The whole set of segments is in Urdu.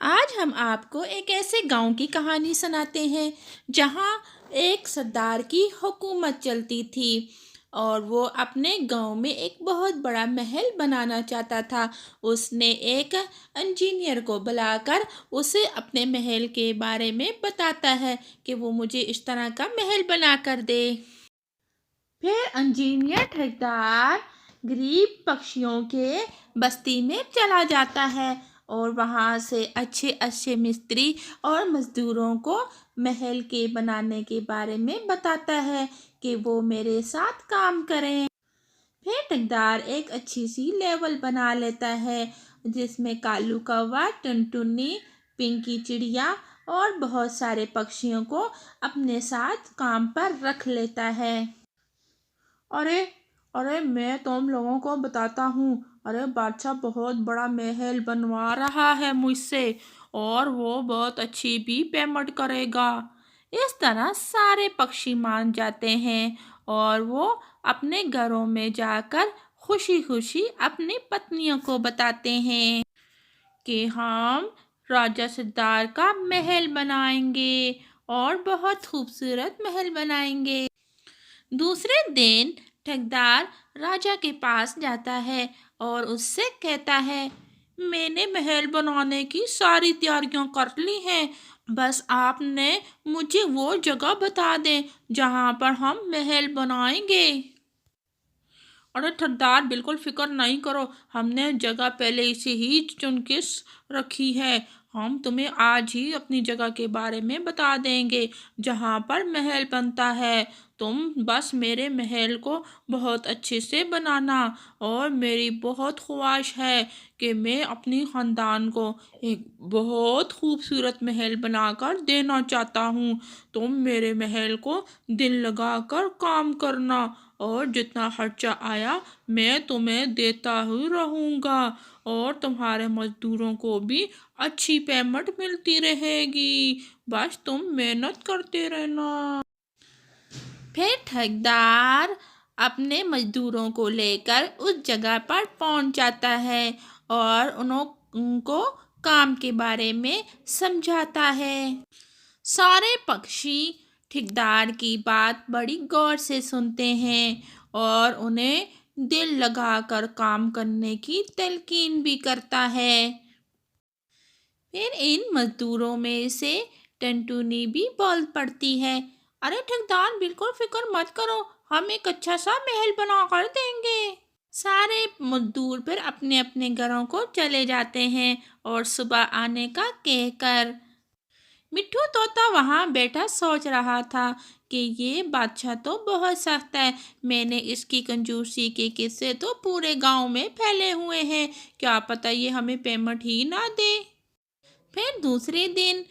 آج ہم آپ کو ایک ایسے گاؤں کی کہانی سناتے ہیں جہاں ایک سردار کی حکومت چلتی تھی اور وہ اپنے گاؤں میں ایک بہت بڑا محل بنانا چاہتا تھا۔ اس نے ایک انجینئر کو بلا کر اسے اپنے محل کے بارے میں بتاتا ہے کہ وہ مجھے اس طرح کا محل بنا کر دے۔ پھر انجینئر ٹھیکیدار غریب پکشیوں کے بستی میں چلا جاتا ہے اور وہاں سے اچھے اچھے مستری اور مزدوروں کو محل کے بنانے کے بارے میں بتاتا ہے کہ وہ میرے ساتھ کام کریں۔ پھر ٹھیکیدار ایک اچھی سی لیول بنا لیتا ہے جس میں کالو کوا، ٹنٹنی، پنکی چڑیا اور بہت سارے پکشیوں کو اپنے ساتھ کام پر رکھ لیتا ہے۔ ارے ارے میں تم لوگوں کو بتاتا ہوں، ارے بادشاہ بہت بڑا محل بنوا رہا ہے مجھ سے اور وہ بہت اچھی بھی پیمنٹ کرے گا۔ اس طرح سارے پکشی مان جاتے ہیں اور وہ اپنے گھروں میں جا کر خوشی خوشی اپنی پتنیوں کو بتاتے ہیں کہ ہم راجا سردار کا محل بنائیں گے اور بہت خوبصورت محل بنائیں گے۔ دوسرے دن ٹھیکیدار راجا کے پاس جاتا ہے اور اس سے کہتا ہے، میں نے محل بنانے کی ساری تیاریاں کر لی ہیں، بس آپ نے مجھے وہ جگہ بتا دیں جہاں پر ہم محل بنائیں گے۔ ارے ٹھیکیدار بالکل فکر نہیں کرو، ہم نے جگہ پہلے سے ہی چن کے رکھی ہے، ہم تمہیں آج ہی اپنی جگہ کے بارے میں بتا دیں گے جہاں پر محل بنتا ہے۔ تم بس میرے محل کو بہت اچھے سے بنانا اور میری بہت خواہش ہے کہ میں اپنی خاندان کو ایک بہت خوبصورت محل بنا کر دینا چاہتا ہوں۔ تم میرے محل کو دل لگا کر کام کرنا اور جتنا خرچہ آیا میں تمہیں دیتا ہی رہوں گا اور تمہارے مزدوروں کو بھی اچھی پیمنٹ ملتی رہے گی، بس تم محنت کرتے رہنا۔ پھر ٹھیکیدار اپنے مزدوروں کو لے کر اس جگہ پر پہنچ جاتا ہے اور ان کو کام کے بارے میں سمجھاتا ہے۔ سارے پکشی ٹھیکیدار کی بات بڑی غور سے سنتے ہیں اور انہیں دل لگا کر کام کرنے کی تلقین بھی کرتا ہے۔ پھر ان مزدوروں میں سے ٹنٹنی بھی بول پڑتی ہے، ارے ٹھیکیدار بالکل فکر مت کرو، ہم ایک اچھا سا محل بنا کر دیں گے۔ سارے مزدور پھر اپنے اپنے گھروں کو چلے جاتے ہیں اور صبح آنے کا کہہ کر مٹھو طوطا وہاں بیٹھا سوچ رہا تھا کہ یہ بادشاہ تو بہت سخت ہے، میں نے اس کی کنجوسی کے قصے تو پورے گاؤں میں پھیلے ہوئے ہیں، کیا پتہ یہ ہمیں پیمنٹ ہی نہ دے۔ پھر دوسرے دن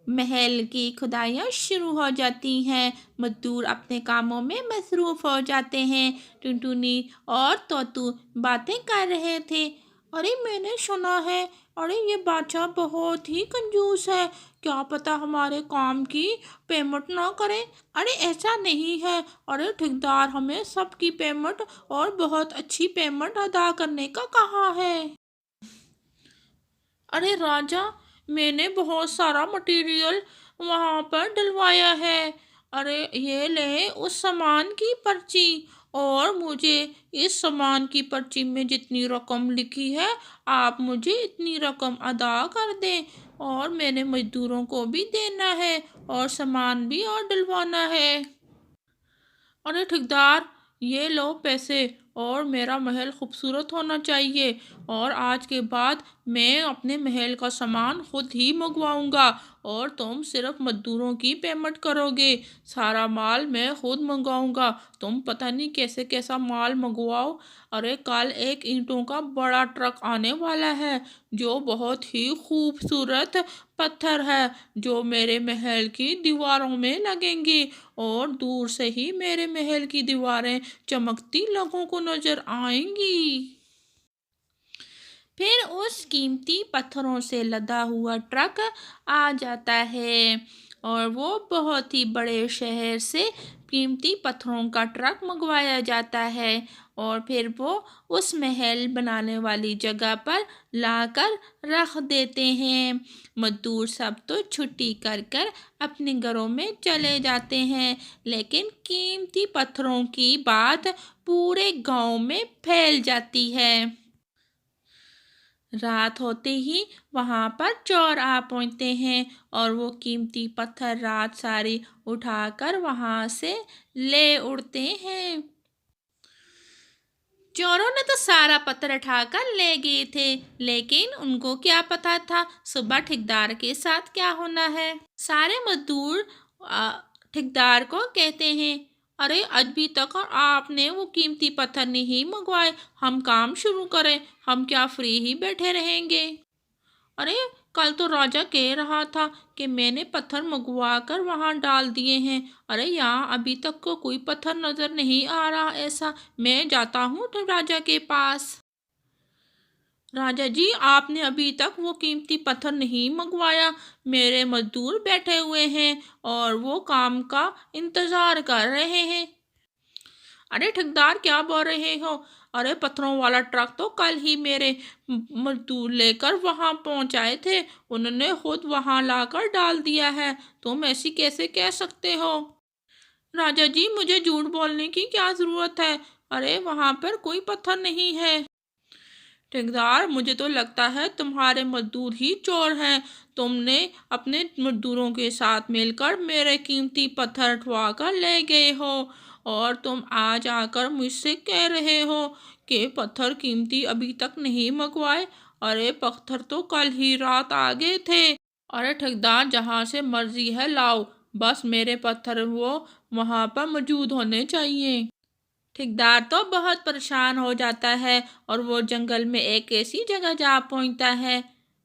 محل کی کھدائیاں شروع ہو جاتی ہیں، مزدور اپنے کاموں میں مصروف ہو جاتے ہیں۔ ٹنٹنی اور طوطو باتیں کر رہے تھے، ارے میں نے سنا ہے، ارے یہ بادشاہ بہت ہی کنجوس ہے، کیا پتہ ہمارے کام کی پیمنٹ نہ کرے۔ ارے ایسا نہیں ہے، ارے ٹھیکیدار ہمیں سب کی پیمنٹ اور بہت اچھی پیمنٹ ادا کرنے کا کہا ہے۔ ارے راجا میں نے بہت سارا مٹیریل وہاں پر ڈلوایا ہے، ارے یہ لیں اس سامان کی پرچی اور مجھے اس سامان کی پرچی میں جتنی رقم لکھی ہے آپ مجھے اتنی رقم ادا کر دیں اور میں نے مزدوروں کو بھی دینا ہے اور سامان بھی اور ڈلوانا ہے۔ ارے ٹھیکیدار یہ لو پیسے اور میرا محل خوبصورت ہونا چاہیے اور آج کے بعد میں اپنے محل کا سامان خود ہی منگواؤں گا اور تم صرف مزدوروں کی پیمنٹ کرو گے، سارا مال میں خود منگواؤں گا، تم پتہ نہیں کیسے کیسا مال منگواؤ۔ ارے کل ایک اینٹوں کا بڑا ٹرک آنے والا ہے جو بہت ہی خوبصورت پتھر ہے جو میرے محل کی دیواروں میں لگیں گی اور دور سے ہی میرے محل کی دیواریں چمکتی لوگوں کو نظر آئیں گی۔ پھر اس قیمتی پتھروں سے لدا ہوا ٹرک آ جاتا ہے اور وہ بہت ہی بڑے شہر سے قیمتی پتھروں کا ٹرک منگوایا جاتا ہے اور پھر وہ اس محل بنانے والی جگہ پر لا کر رکھ دیتے ہیں۔ مزدور سب تو چھٹی کر کر اپنے گھروں میں چلے جاتے ہیں، لیکن قیمتی پتھروں کی بات پورے گاؤں میں پھیل جاتی ہے۔ رات ہوتے ہی وہاں پر چور آ پہنچتے ہیں اور وہ قیمتی پتھر رات ساری اٹھا کر وہاں سے لے اڑتے ہیں۔ چوروں نے تو سارا پتھر اٹھا کر لے گئے تھے، لیکن ان کو کیا پتا تھا صبح ٹھیکیدار کے ساتھ کیا ہونا ہے۔ سارے مزدور ٹھیکیدار کو کہتے ہیں، ارے ابھی تک آپ نے وہ قیمتی پتھر نہیں منگوائے، ہم کام شروع کریں، ہم کیا فری ہی بیٹھے رہیں گے؟ ارے کل تو راجا کہہ رہا تھا کہ میں نے پتھر منگوا کر وہاں ڈال دیے ہیں، ارے یہاں ابھی تک کو کوئی پتھر نظر نہیں آ رہا، ایسا میں جاتا ہوں راجا کے پاس۔ راجا جی، آپ نے ابھی تک وہ قیمتی پتھر نہیں منگوایا، میرے مزدور بیٹھے ہوئے ہیں اور وہ کام کا انتظار کر رہے ہیں۔ ارے ٹھیکیدار کیا بول رہے ہو؟ ارے پتھروں والا ٹرک تو کل ہی میرے مزدور لے کر وہاں پہنچائے تھے، انہوں نے خود وہاں لا کر ڈال دیا ہے، تم ایسی کیسے کہہ سکتے ہو؟ راجا جی، مجھے جھوٹ بولنے کی کیا ضرورت ہے؟ ارے وہاں پر کوئی پتھر نہیں ہے۔ ٹھیکیدار، مجھے تو لگتا ہے تمہارے مزدور ہی چور ہیں، تم نے اپنے مزدوروں کے ساتھ مل کر میرے قیمتی پتھر اٹھوا کر لے گئے ہو، اور تم آج آ کر مجھ سے کہہ رہے ہو کہ پتھر قیمتی ابھی تک نہیں منگوائے، ارے پتھر تو کل ہی رات آ گئے تھے۔ ارے ٹھیکیدار، جہاں سے مرضی ہے لاؤ، بس میرے پتھر وہ وہاں پر موجود ہونے چاہیے۔ ٹھیکیدار تو بہت پریشان ہو جاتا ہے اور وہ جنگل میں ایک ایسی جگہ جا پہنچتا ہے۔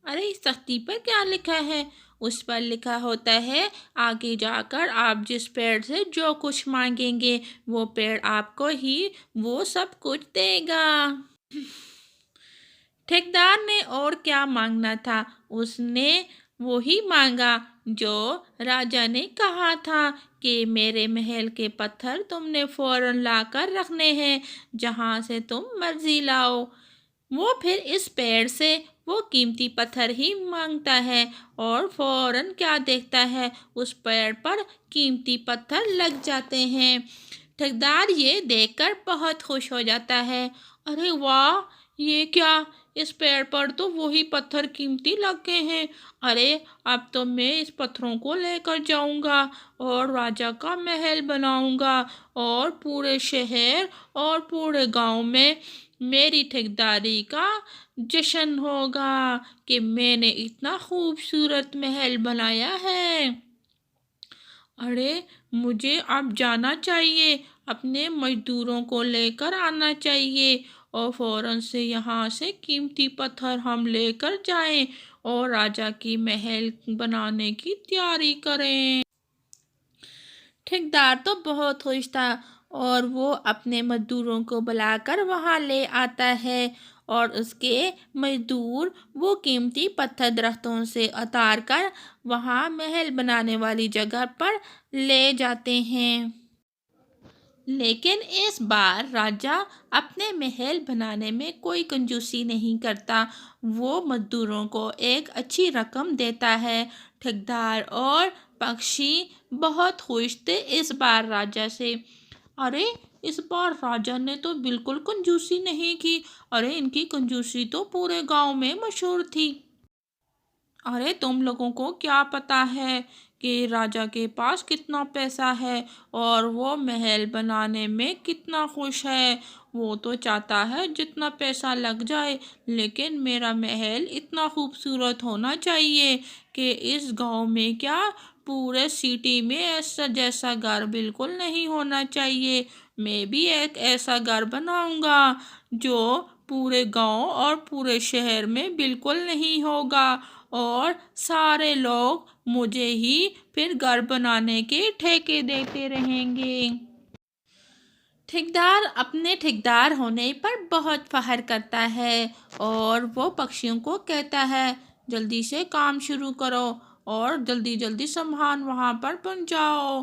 ارے اس تختی پر کیا لکھا ہے؟ اس پر لکھا ہوتا ہے، آگے جا کر آپ جس پیڑ سے جو کچھ مانگیں گے وہ پیڑ آپ کو ہی وہ سب کچھ دے گا۔ ٹھیکیدار نے اور کیا مانگنا تھا، اس نے وہی مانگا جو راجا نے کہا تھا کہ میرے محل کے پتھر تم نے فوراً لا کر رکھنے ہیں، جہاں سے تم مرضی لاؤ۔ وہ پھر اس پیڑ سے وہ قیمتی پتھر ہی مانگتا ہے اور فوراً کیا دیکھتا ہے، اس پیڑ پر قیمتی پتھر لگ جاتے ہیں۔ ٹھیکیدار یہ دیکھ کر بہت خوش ہو جاتا ہے، ارے واہ، یہ کیا، اس پیڑ پر تو وہی پتھر قیمتی لگ گئے ہیں، ارے اب تو میں اس پتھروں کو لے کر جاؤں گا اور راجا کا محل بناؤں گا، اور پورے شہر اور پورے گاؤں میں میری ٹھیکیداری کا جشن ہوگا کہ میں نے اتنا خوبصورت محل بنایا ہے۔ ارے مجھے اب جانا چاہیے، اپنے مزدوروں کو لے کر آنا چاہیے اور فوراً سے یہاں سے قیمتی پتھر ہم لے کر جائیں اور راجا کی محل بنانے کی تیاری کریں۔ ٹھیکیدار تو بہت خوش تھا اور وہ اپنے مزدوروں کو بلا کر وہاں لے آتا ہے اور اس کے مزدور وہ قیمتی پتھر درختوں سے اتار کر وہاں محل بنانے والی جگہ پر لے جاتے ہیں۔ لیکن اس بار راجا اپنے محل بنانے میں کوئی کنجوسی نہیں کرتا، وہ مزدوروں کو ایک اچھی رقم دیتا ہے۔ ٹھیکیدار اور پکشی بہت خوش تھے اس بار راجا سے، ارے اس بار راجا نے تو بالکل کنجوسی نہیں کی، ارے ان کی کنجوسی تو پورے گاؤں میں مشہور تھی۔ ارے تم لوگوں کو کیا پتا ہے کہ راجا کے پاس کتنا پیسہ ہے اور وہ محل بنانے میں کتنا خوش ہے، وہ تو چاہتا ہے جتنا پیسہ لگ جائے، لیکن میرا محل اتنا خوبصورت ہونا چاہیے کہ اس گاؤں میں کیا، پورے سٹی میں ایسا جیسا گھر بالکل نہیں ہونا چاہیے، میں بھی ایک ایسا گھر بناؤں گا جو پورے گاؤں اور پورے شہر میں بالکل نہیں ہوگا، اور سارے لوگ مجھے ہی پھر گھر بنانے کے ٹھیکے دیتے رہیں گے۔ ٹھیکیدار اپنے ٹھیکیدار ہونے پر بہت فخر کرتا ہے اور وہ پکشیوں کو کہتا ہے، جلدی سے کام شروع کرو اور جلدی جلدی سامان وہاں پر پہنچاؤ۔